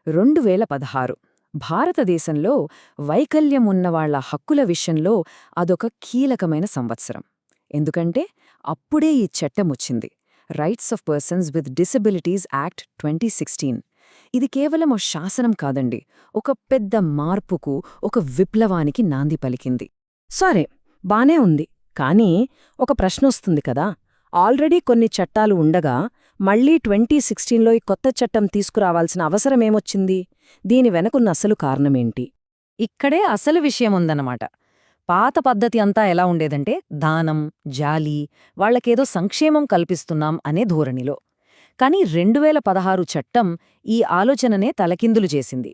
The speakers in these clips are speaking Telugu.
2016 భారతదేశంలో వైకల్యం ఉన్నవాళ్ల హక్కుల విషయంలో అదొక కీలకమైన సంవత్సరం. ఎందుకంటే అప్పుడే ఈ చట్టమొచ్చింది, rights of persons with disabilities act 2016. ఇది కేవలం ఓ శాసనం కాదండి, ఒక పెద్ద మార్పుకు, ఒక విప్లవానికి నాంది పలికింది. సరే, బానే ఉంది. కానీ ఒక ప్రశ్నొస్తుంది కదా, ఆల్రెడీ కొన్ని చట్టాలు ఉండగా మళ్లీ 2016లో ఈ కొత్త చట్టం తీసుకురావాల్సిన అవసరమేమొచ్చింది? దీని వెనకున్న అసలు కారణమేంటి? ఇక్కడే అసలు విషయముందన్నమాట. పాత పద్ధతి అంతా ఎలా ఉండేదంటే దానం, జాలి, వాళ్లకేదో సంక్షేమం కల్పిస్తున్నాం అనే ధోరణిలో. కాని 2016 చట్టం ఈ ఆలోచననే తలకిందులు చేసింది.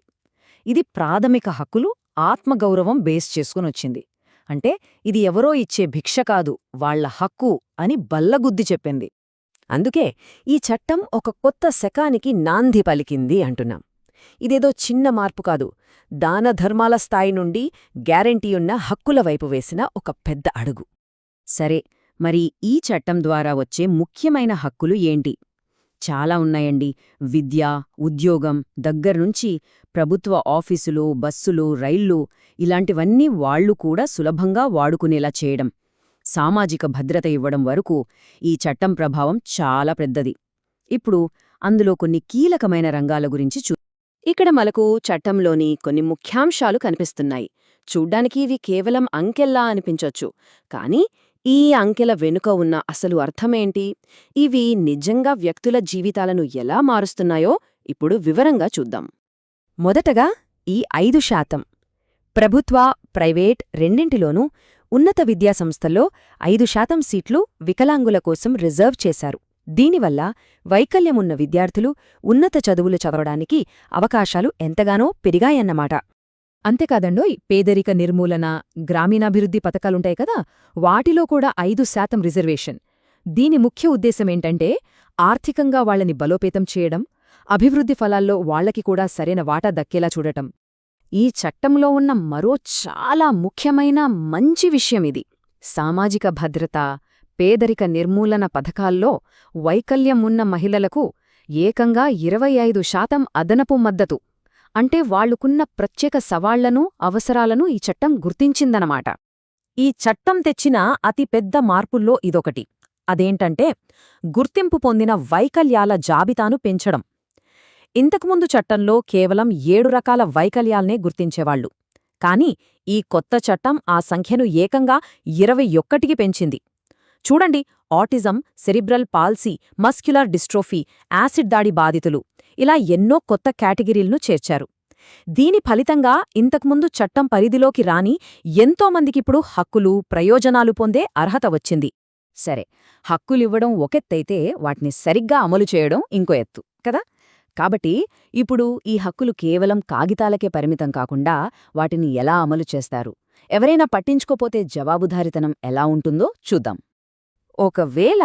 ఇది ప్రాథమిక హక్కులు, ఆత్మగౌరవం బేస్ చేసుకునొచ్చింది. అంటే ఇది ఎవరో ఇచ్చే భిక్ష కాదు, వాళ్ల హక్కు అని బల్లగుద్ది చెప్పింది. అందుకే ఈ చట్టం ఒక కొత్త శకానికి నాంది పలికింది అంటున్నాం. ఇదేదో చిన్న మార్పు కాదు, దానధర్మాల స్థాయి నుండి గ్యారంటీయున్న హక్కుల వైపు వేసిన ఒక పెద్ద అడుగు. సరే, మరి ఈ చట్టం ద్వారా వచ్చే ముఖ్యమైన హక్కులు ఏంటి? చాలా ఉన్నాయండి. విద్య, ఉద్యోగం దగ్గర్నుంచి ప్రభుత్వ ఆఫీసులు, బస్సులు, రైళ్లు ఇలాంటివన్నీ వాళ్లు కూడా సులభంగా వాడుకునేలా చేయడం, సామాజిక భద్రత ఇవ్వడం వరకు ఈ చట్టం ప్రభావం చాలా పెద్దది. ఇప్పుడు అందులో కొన్ని కీలకమైన రంగాల గురించి ఇక్కడ మనకు చట్టంలోని కొన్ని ముఖ్యాంశాలు కనిపిస్తున్నాయి. చూడ్డానికి ఇవి కేవలం అంకెల్లా అనిపించొచ్చు, కానీ ఈ అంకెల వెనుక ఉన్న అసలు అర్థమేంటి? ఇవి నిజంగా వ్యక్తుల జీవితాలను ఎలా మారుస్తున్నాయో ఇప్పుడు వివరంగా చూద్దాం. మొదటగా ఈ 5%. ప్రభుత్వ, ప్రైవేట్ రెండింటిలోనూ ఉన్నత విద్యాసంస్థల్లో 5% సీట్లు వికలాంగుల కోసం రిజర్వ్ చేశారు. దీనివల్ల వైకల్యమున్న విద్యార్థులు ఉన్నత చదువులు చదవడానికి అవకాశాలు ఎంతగానో పెరిగాయన్నమాట. అంతేకాదండోయ్, పేదరిక నిర్మూలన, గ్రామీణాభివృద్ధి పథకాలుంటాయి కదా, వాటిలో కూడా 5% రిజర్వేషన్. దీని ముఖ్య ఉద్దేశమేంటంటే ఆర్థికంగా వాళ్లని బలోపేతం చేయడం, అభివృద్ధి ఫలాల్లో వాళ్లకి కూడా సరైన వాటా దక్కేలా చూడటం. ఈ చట్టంలో ఉన్న మరో చాలా ముఖ్యమైన మంచి విషయమిది. సామాజిక భద్రత, పేదరిక నిర్మూలన పథకాల్లో వైకల్యం ఉన్న మహిళలకు ఏకంగా 25% అదనపు మద్దతు. అంటే వాళ్లుకున్న ప్రత్యేక సవాళ్లను, అవసరాలను ఈ చట్టం గుర్తించిందనమాట. ఈ చట్టం తెచ్చిన అతిపెద్ద మార్పుల్లో ఇదొకటి. అదేంటంటే గుర్తింపు పొందిన వైకల్యాల జాబితాను పెంచడం. ఇంతకుముందు చట్టంలో కేవలం 7 రకాల వైకల్యాల్నే గుర్తించేవాళ్లు. కాని ఈ కొత్త చట్టం ఆ సంఖ్యను ఏకంగా 21కి పెంచింది. చూడండి, autism, cerebral palsy, muscular dystrophy, acid దాడి బాధితులు, ఇలా ఎన్నో కొత్త కేటగిరీలను చేర్చారు. దీని ఫలితంగా ఇంతకుముందు చట్టం పరిధిలోకి రాని ఎంతోమందికిప్పుడు హక్కులు, ప్రయోజనాలు పొందే అర్హత వచ్చింది. సరే, హక్కులివ్వడం ఒకెత్తైతే వాటిని సరిగ్గా అమలు చేయడం ఇంకో ఎత్తు కదా. కాబట్టి ఇప్పుడు ఈ హక్కులు కేవలం కాగితాలకే పరిమితం కాకుండా వాటిని ఎలా అమలు చేస్తారు, ఎవరైనా పట్టించుకోపోతే జవాబుదారితనం ఎలా ఉంటుందో చూద్దాం. ఒకవేళ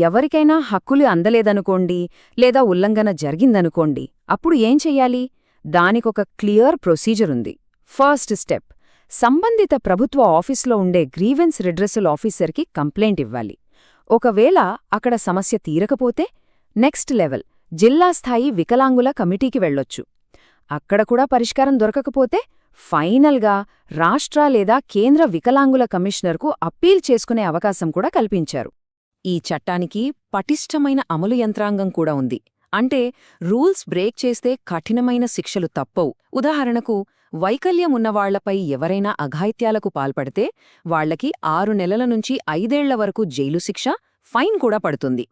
ఎవరికైనా హక్కులు అందలేదనుకోండి, లేదా ఉల్లంఘన జరిగిందనుకోండి, అప్పుడు ఏం చెయ్యాలి? దానికొక క్లియర్ ప్రొసీజరుంది. ఫస్ట్ స్టెప్, సంబంధిత ప్రభుత్వ ఆఫీసులో ఉండే గ్రీవెన్స్ రిడ్రెసల్ ఆఫీసర్కి కంప్లైంట్ ఇవ్వాలి. ఒకవేళ అక్కడ సమస్య తీరకపోతే నెక్స్ట్ లెవెల్, జిల్లా స్థాయి వికలాంగుల కమిటీకి వెళ్ళొచ్చు. అక్కడ కూడా పరిష్కారం దొరకకపోతే ఫైనల్గా రాష్ట్ర లేదా కేంద్ర వికలాంగుల కమిషనర్కు అప్పీల్ చేసుకునే అవకాశం కూడా కల్పించారు. ఈ చట్టానికి పటిష్టమైన అమలు యంత్రాంగం కూడా ఉంది. అంటే రూల్స్ బ్రేక్ చేస్తే కఠినమైన శిక్షలు తప్పవు. ఉదాహరణకు, వైకల్యం ఉన్నవాళ్లపై ఎవరైనా అఘాయిత్యాలకు పాల్పడితే వాళ్లకి 6 నెలల నుంచి 5 ఏళ్ల వరకు జైలు శిక్ష, ఫైన్ కూడా పడుతుంది.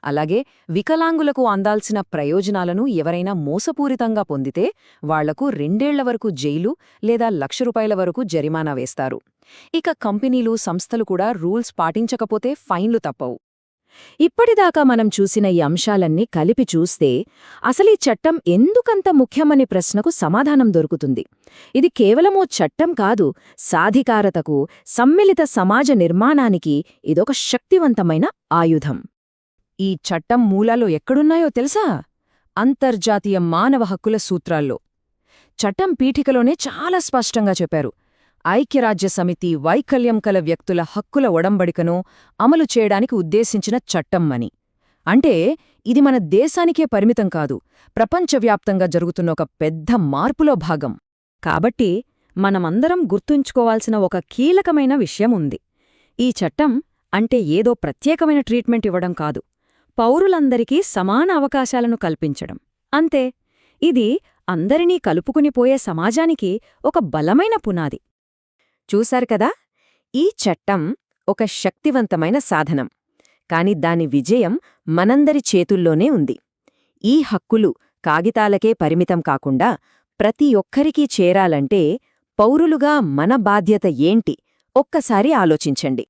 అలాగే వికలాంగులకు అందాల్సిన ప్రయోజనాలను ఎవరైనా మోసపూరితంగా పొందితే వాళ్లకు 2 ఏళ్ల వరకు జైలు లేదా ₹1,00,000 వరకు జరిమానా వేస్తారు. ఇక కంపెనీలు, సంస్థలు కూడా రూల్స్ పాటించకపోతే ఫైన్లు తప్పవు. ఇప్పటిదాకా మనం చూసిన ఈ అంశాలన్నీ కలిపి చూస్తే అసలీ చట్టం ఎందుకంత ముఖ్యమనే ప్రశ్నకు సమాధానం దొరుకుతుంది. ఇది కేవలమో చట్టం కాదు, సాధికారతకు, సమ్మిళిత సమాజ నిర్మాణానికి ఇదొక శక్తివంతమైన ఆయుధం. ఈ చట్టం మూలాలు ఎక్కడున్నాయో తెలుసా? అంతర్జాతీయ మానవ హక్కుల సూత్రాల్లో. చట్టం పీఠికలోనే చాలా స్పష్టంగా చెప్పారు, ఐక్యరాజ్యసమితి వైకల్యం కల వ్యక్తుల హక్కుల ఒడంబడికను అమలు చేయడానికి ఉద్దేశించిన చట్టం అని. అంటే ఇది మన దేశానికే పరిమితం కాదు, ప్రపంచవ్యాప్తంగా జరుగుతున్న ఒక పెద్ద మార్పులో భాగం. కాబట్టి మనమందరం గుర్తుంచుకోవాల్సిన ఒక కీలకమైన విషయం ఉంది. ఈ చట్టం అంటే ఏదో ప్రత్యేకమైన ట్రీట్మెంట్ ఇవ్వడం కాదు, పౌరులందరికీ సమాన అవకాశాలను కల్పించడం అంతే. ఇది అందరినీ కలుపుకునిపోయే సమాజానికి ఒక బలమైన పునాది. చూశారు కదా, ఈ చట్టం ఒక శక్తివంతమైన సాధనం, కాని దాని విజయం మనందరి చేతుల్లోనే ఉంది. ఈ హక్కులు కాగితాలకే పరిమితం కాకుండా ప్రతి ఒక్కరికీ చేరాలంటే పౌరులుగా మన బాధ్యత ఏంటి ఒక్కసారి ఆలోచించండి.